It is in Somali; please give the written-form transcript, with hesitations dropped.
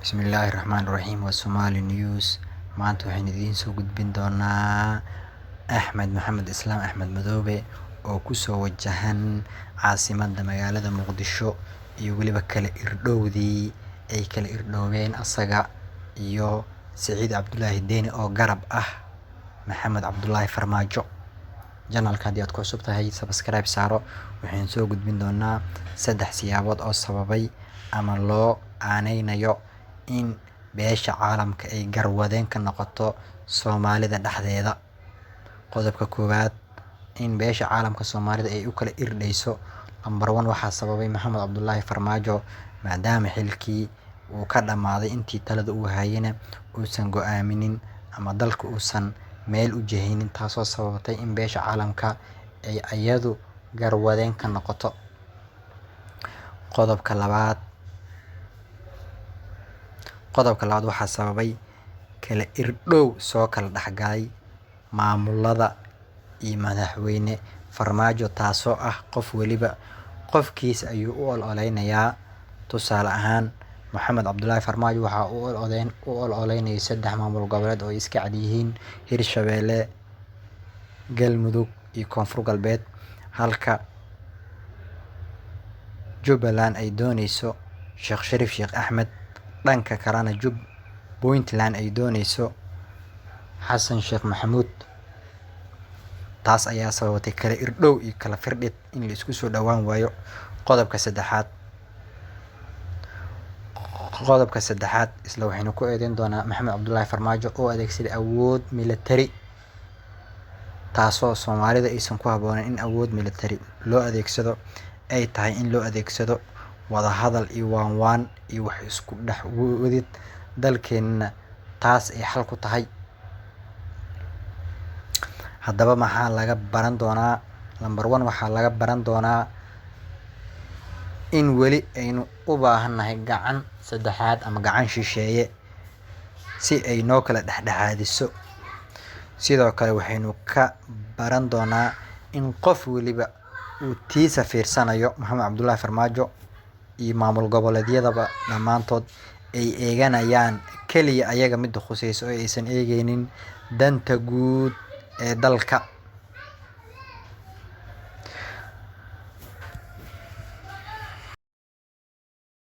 Bismillahirrahmanirrahiim waa Somali News. Maanta waxaan idiin soo gudbin doonaa Axmed Maxamed Islaam Axmed Madoobe oo ku soo wajahan caasimadda magaalada Muqdisho iyo weliba kala irdhowdii ay kala irdhoobeen asaga iyo Saciid Cabdullaahi Deeni oo garab ah Maxamed Cabdullaahi Farmaajo. Channelka haddii aad ku cusub tahay subscribe saaro. Waxaan soo gudbin doonaa 3 siyaabood oo sababay ama loo aaneynayo in beesha caalamka ay garwadeen ka noqoto Soomaalida dhexdeeda. Qodobka koowaad, in beesha caalamka Soomaalida ay u kala irdheyso. Number 1 waxaa sababay Maxamed Cabdullaahi Farmaajo maadaama xilkii uu ka dhamaaday intii talada uu hayayna uusan go'aaminin ama dalka uusan meel u jihaynin, taasoo sababtay in beesha caalamka ay iyadu garwadeen ka noqoto. Qodobka labaad waxaa sababay kala irdhow soo kala dhexgalay maamulada iyo madaxweyne Farmaajo, taasoo ah qof waliba qofkiisa ayuu u ololeynayaa. Tusaale ahaan, Maxamed Cabdullaahi Farmaajo waxaa u ololeynayay 3 maamul goboleed oo iska cad yihiin Hirshabelle, Galmudug iyo Koonfur Galbeed, halka Jubbaland ay dooneyso Sheekh Shariif Sheekh Axmed, dhanka kalena Puntland ay dooneyso Xasan Sheekh Maxamuud. Taas ayaa sababtay kala irdhow iyo kala firdhid in la isku soo dhawaan waayo. Qodobka saddexaad isla waxaynu ku eedeyn doonaa Maxamed Cabdullaahi Farmaajo oo adeegsaday awood military, taasoo Soomaalida aysan ku habboonayn in awood military loo adeegsado. Ay tahay in loo adeegsado wada hadal iyo waan iyo wax isku dhex wadid dalkeenna, taas ay xal ku tahay. Haddaba maxaa laga baran doonaa? Number 1 waxaa laga baran doonaa in weli aynu u baahannahay gacan saddexaad ama gacan shisheeye si ay noo kala dhexdhexaadiso. Sidoo kale waxaynu ka baran doonaa in qof waliba uu tiisa fiirsanayo. Maxamed Cabdullaahi Farmaajo iyo maamul goboleedyadaba dhammaantood ay eeganayaan kaliya ayaga mid khusayso oo aysan eegaynin danta guud ee dalka.